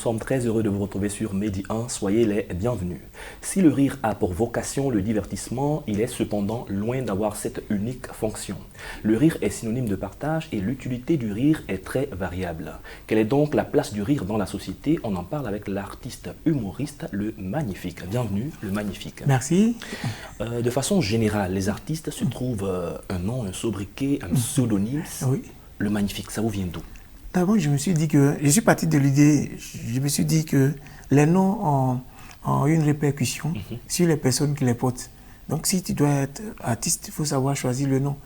sommes très heureux de vous retrouver sur Medi 1, soyez les bienvenus. Si le rire a pour vocation le divertissement, il est cependant loin d'avoir cette unique fonction. Le rire est synonyme de partage et l'utilité du rire est très variable. Quelle est donc la place du rire dans la société? On en parle avec l'artiste humoriste Le Magnifique. Bienvenue, Le Magnifique. Merci. De façon générale, les artistes se trouvent un nom, un sobriquet, un pseudonyme. Oui. Le Magnifique, ça vous vient d'où? D'abord, je suis parti de l'idée, je me suis dit que les noms ont une répercussion sur les personnes qui les portent. Donc, si tu dois être artiste, il faut savoir choisir le nom.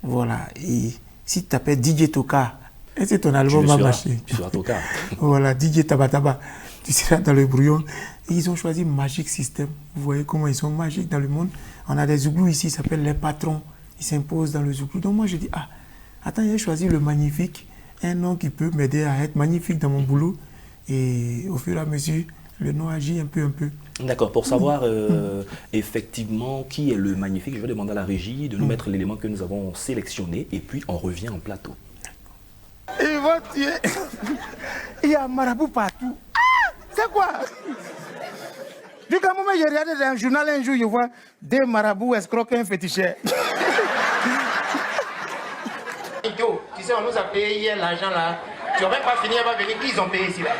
Voilà. Et si tu t'appelles DJ Toka, et ton album va marcher. Tu seras Toka. Voilà, DJ Tabataba, tu seras dans le brouillon. Et ils ont choisi Magic System. Vous voyez comment ils sont magiques dans le monde. On a des Zouglous ici, ils s'appellent les patrons. Ils s'imposent dans le Zouglou. Donc, moi, je dis, attends, j'ai choisi Le Magnifique. Un nom qui peut m'aider à être magnifique dans mon boulot. Et au fur et à mesure, le nom agit un peu. D'accord, pour savoir effectivement qui est Le Magnifique, je vais demander à la régie de nous mettre l'élément que nous avons sélectionné et puis on revient en plateau. Il va tuer. Il y a un marabout partout. C'est quoi? Du coup, moi, j'ai regardé dans un journal un jour, je vois des marabouts escroquer un féticheur. Tu sais, on nous a payé hier l'argent là. Tu n'as même pas fini, elle va venir. Qui ils ont payé ici là?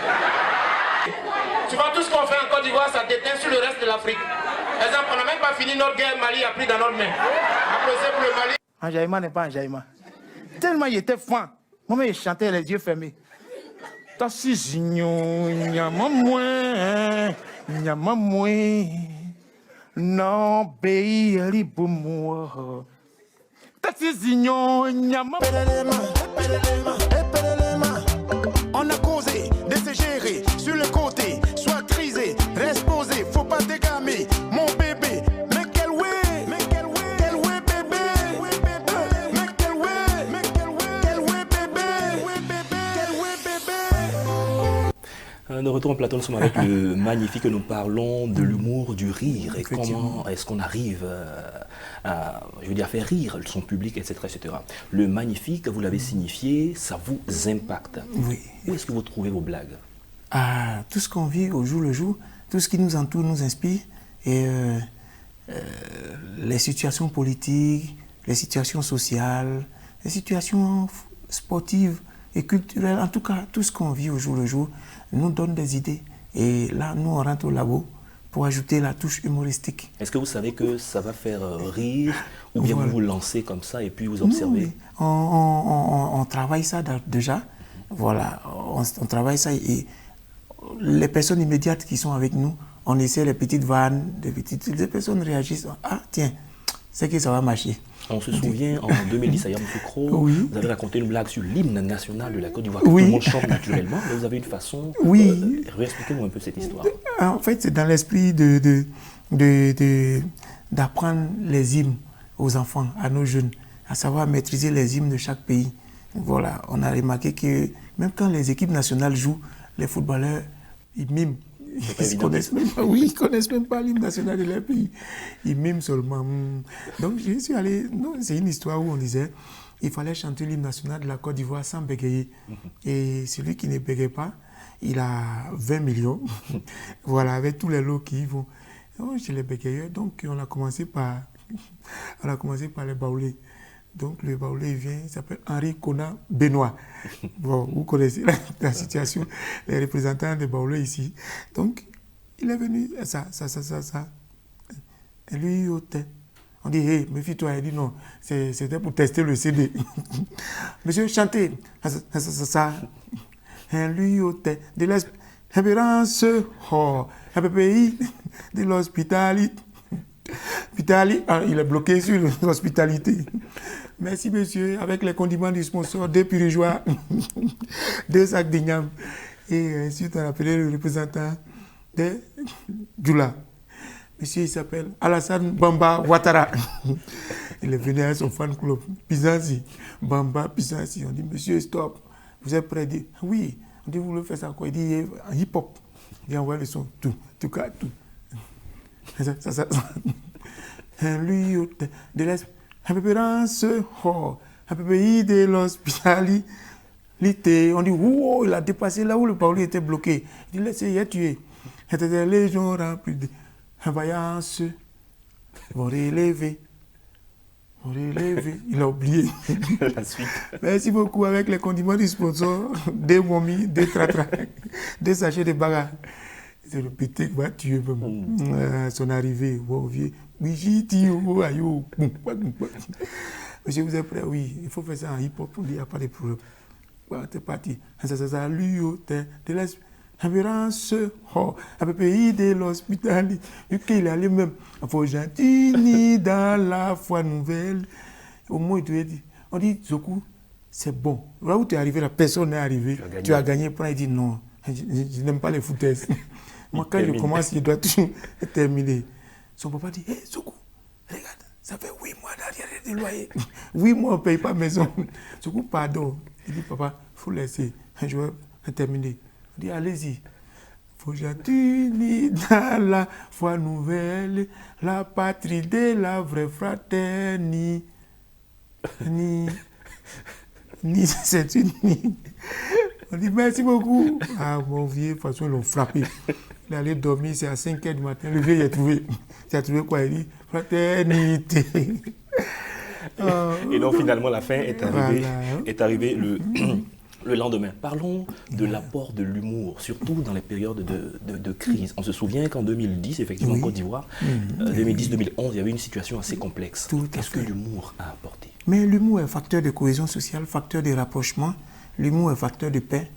Tu vois, tout ce qu'on fait en Côte d'Ivoire, ça déteint sur le reste de l'Afrique. Par exemple, on n'a même pas fini notre guerre, Mali a pris dans notre main. Applaudissez pour le Mali. Enjaillement n'est pas enjaillement. Tellement il était fin. Moi, il chantait les yeux fermés. Ta si zignon, nyama moins. Non, pays, elle pour moi. On a causé de se gérer sur le côté, soit crisé, reste posé, faut pas dégamer, mon bébé. Mais quel way, bébé, mais quel way, bébé. De retour en plateau, nous sommes avec Le Magnifique, nous parlons de l'humour, du rire et comment est-ce qu'on arrive à faire rire son public, etc., etc. Le Magnifique, vous l'avez signifié, ça vous impacte. Oui. Où est-ce que vous trouvez vos blagues? Tout ce qu'on vit au jour le jour, tout ce qui nous entoure nous inspire. Et les situations politiques, les situations sociales, les situations sportives et culturelles, en tout cas, tout ce qu'on vit au jour le jour nous donne des idées. Et là, nous, on rentre au labo pour ajouter la touche humoristique. Est-ce que vous savez que ça va faire rire ou bien Voilà. vous vous lancez comme ça et puis vous observez? Oui. On travaille ça déjà. Voilà, on travaille ça et les personnes immédiates qui sont avec nous, on essaie les petites vannes, les personnes réagissent. Tiens, c'est que ça va marcher. On se souvient, en 2010, à Yamoussoukro, Oui. vous avez raconté une blague sur l'hymne national de la Côte d'Ivoire, que Oui. tout le monde chante naturellement, mais vous avez une façon... Oui. Réexpliquez-nous un peu cette histoire. En fait, c'est dans l'esprit d'apprendre les hymnes aux enfants, à nos jeunes, à savoir maîtriser les hymnes de chaque pays. Voilà, on a remarqué que même quand les équipes nationales jouent, les footballeurs, ils miment. Ils connaissent même pas l'hymne national de leur pays. Ils miment seulement. Donc, je suis allé... Non, c'est une histoire où on disait il fallait chanter l'hymne national de la Côte d'Ivoire sans bégayer. Et celui qui ne bégaye pas, il a 20 millions. Voilà, avec tous les lots qui y vont. Donc, chez les bégayeurs, donc on a commencé par les baoulés. Donc, le baoulé vient, il s'appelle Henri Conan Benoît. Bon, vous connaissez la situation, les représentants des baoulés ici. Donc, il est venu, ça. Et lui, on dit, hé, méfie-toi. Il dit, non, c'était pour tester le CD. Monsieur, chantez. Ça. Et lui, de l'espérance, un pays de l'hospitalité. Il est bloqué sur l'hospitalité. Merci, monsieur. Avec les condiments du sponsor, 2 pirigeois, 2 sacs d'igname. Et ensuite, on a appelé le représentant de Djoula. Monsieur, il s'appelle Alassane Bamba Ouattara. Il est venu avec son fan club. Pizansi. Bamba Pizansi. On dit, monsieur, stop. Vous êtes prêt? Il dit, oui. On dit, vous voulez faire ça quoi? Il dit, hip-hop. Il envoie le son. Tout. Ça. Lui, de l'espérance, un pays de l'hospitalité. On dit, wow, il a dépassé là où le parole était bloqué. Il dit, laissez, il a tué. C'était les gens remplis de vaillance. Vont relever. Il a oublié. La suite. Merci beaucoup avec les condiments du sponsor, des momies, des tratra, des sachets de bagarre. C'est le petit qui va tuer son arrivée. Wow, vieux. Monsieur, vous êtes prêt? Oui, il faut faire ça en hip-hop. Il n'y a pas de problème. C'est parti. Salut, de l'espérance, un pays de l'hospitalité. Il est allé même. Il faut gentil dans la foi nouvelle. Au moins, il te dit, on dit, Zoku, c'est bon. Là où tu es arrivé, la personne n'est arrivée. Tu as gagné. Il dit, non, je n'aime pas les foutaises. Moi, quand je commence, je dois toujours terminer. Son papa dit, hé, Zoku, regarde, ça fait 8 mois d'arrière de loyer. 8 mois, on ne paye pas maison. Zoku, pardon. Il dit, papa, il faut laisser. Je vais terminer. Il dit, allez-y. Faut j'attire dans la foi nouvelle, la patrie de la vraie fraternité. Ni c'est une ni. On dit, merci beaucoup. Ah, mon vieux, de toute façon, ils l'ont frappé. Il est allé dormir, c'est à 5h du matin. Le vieux, il a trouvé. Tu as trouvé quoi? Il dit, fraternité. Et donc finalement la fin est arrivée le lendemain. Parlons de l'apport de l'humour, surtout dans les périodes de crise. On se souvient qu'en 2010, effectivement, en Côte d'Ivoire, 2010-2011, il y avait une situation assez complexe. Qu'est-ce que l'humour a apporté? Mais l'humour est facteur de cohésion sociale, facteur de rapprochement. L'humour est facteur de paix.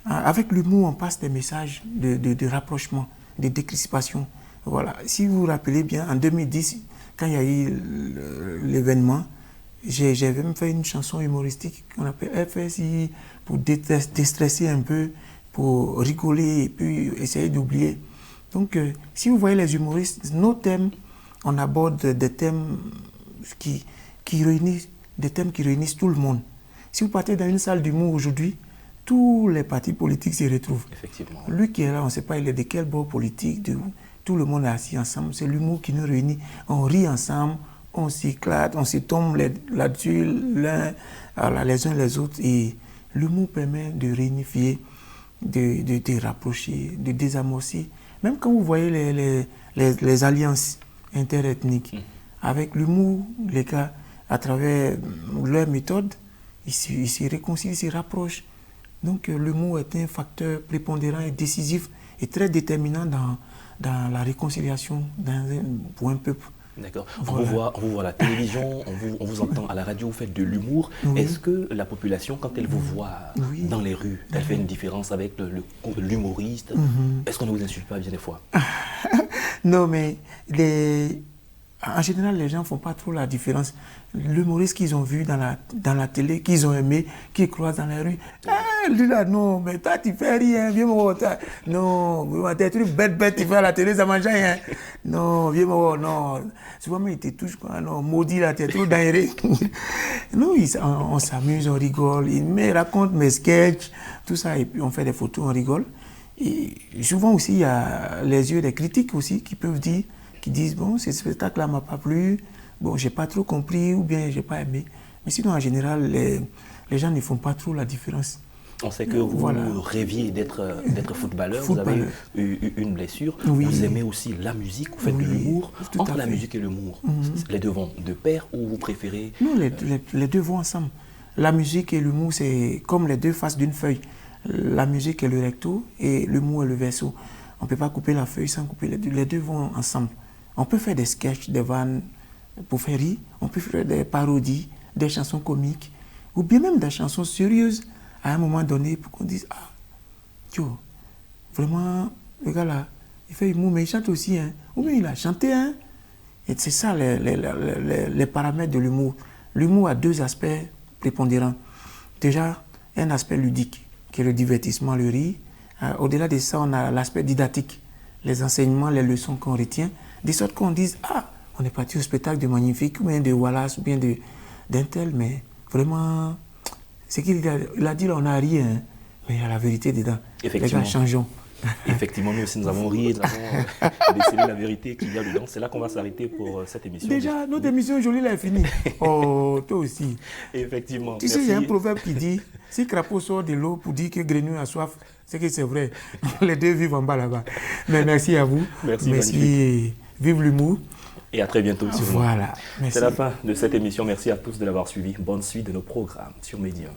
Avec l'humour, on passe des messages de rapprochement, de décrispation. Voilà. Si vous vous rappelez bien, en 2010, quand il y a eu l'événement, j'ai même fait une chanson humoristique qu'on appelle FSI pour déstresser un peu, pour rigoler et puis essayer d'oublier. Donc, si vous voyez les humoristes, nos thèmes, on aborde des thèmes qui réunissent tout le monde. Si vous partez dans une salle d'humour aujourd'hui, tous les partis politiques s'y retrouvent. Effectivement. Lui qui est là, on ne sait pas il est de quel bord politique, tout le monde est assis ensemble. C'est l'humour qui nous réunit. On rit ensemble, on s'éclate, on se tombe là-dessus, les uns les autres. Et l'humour permet de réunifier, de rapprocher, de désamorcer. Même quand vous voyez les alliances interethniques, avec l'humour, les gars, à travers leur méthode, ils se réconcilient, ils se rapprochent. Donc l'humour est un facteur prépondérant et décisif et très déterminant dans la réconciliation pour un peuple. D'accord. Voilà. On vous voit à la télévision, on vous entend à la radio, vous faites de l'humour. Oui. Est-ce que la population, quand elle vous voit dans les rues, elle fait une différence avec l'humoriste? Est-ce qu'on ne vous insulte pas bien des fois? Non, mais en général, les gens ne font pas trop la différence. L'humoriste qu'ils ont vu dans la télé, qu'ils ont aimé, qu'ils croisent dans la rue, lui là, non, mais toi tu fais rien, viens me voir. Non, t'es trucs bête, tu fais à la télé, ça mange rien. Non, viens me voir, non. Souvent, mais il te touche, quoi. Non, maudit là, t'es trop daéré. Non, on s'amuse, on rigole. Il me raconte mes sketchs, tout ça, et puis on fait des photos, on rigole. Et souvent aussi, il y a les yeux des critiques aussi qui peuvent dire, qui disent, bon, ce spectacle-là ne m'a pas plu, bon, j'ai pas trop compris ou bien j'ai pas aimé. Mais sinon, en général, les gens ne font pas trop la différence. On sait que vous rêviez d'être footballeur, vous avez eu une blessure, vous aimez aussi la musique, vous faites de l'humour. Entre la musique et l'humour, les deux vont de pair ou vous préférez? Non, les deux vont ensemble. La musique et l'humour, c'est comme les deux faces d'une feuille. La musique est le recto et l'humour est le verso. On ne peut pas couper la feuille sans couper les deux. Les deux vont ensemble. On peut faire des sketchs, des vannes pour faire rire. On peut faire des parodies, des chansons comiques, ou bien même des chansons sérieuses à un moment donné pour qu'on dise, ah, Tio, vraiment, le gars là, il fait humour, mais il chante aussi, hein. Ou bien il a chanté, hein. Et c'est ça les paramètres de l'humour. L'humour a deux aspects prépondérants. Déjà, un aspect ludique, qui est le divertissement, le rire. Au-delà de ça, on a l'aspect didactique, les enseignements, les leçons qu'on retient, de sorte qu'on dise, ah, on est parti au spectacle de Magnifique, ou bien de Wallace, ou bien d'un tel, mais vraiment, ce qu'il a dit là, on n'a rien, hein, mais il y a la vérité dedans. Effectivement. Les gars, changeons. Effectivement, nous aussi, nous avons ri, nous avons décelé la vérité qu'il y a dedans. C'est là qu'on va s'arrêter pour cette émission. Déjà, notre émission jolie là est finie. Oh, toi aussi. Effectivement. Tu sais, il y a un proverbe qui dit, si crapaud sort de l'eau pour dire que grenouille a soif, c'est que c'est vrai. Les deux vivent en bas là-bas. Mais merci à vous. Merci. Vive l'humour. Et à très bientôt sur Voilà. C'est la fin de cette émission. Merci à tous de l'avoir suivi. Bonne suite de nos programmes sur Média.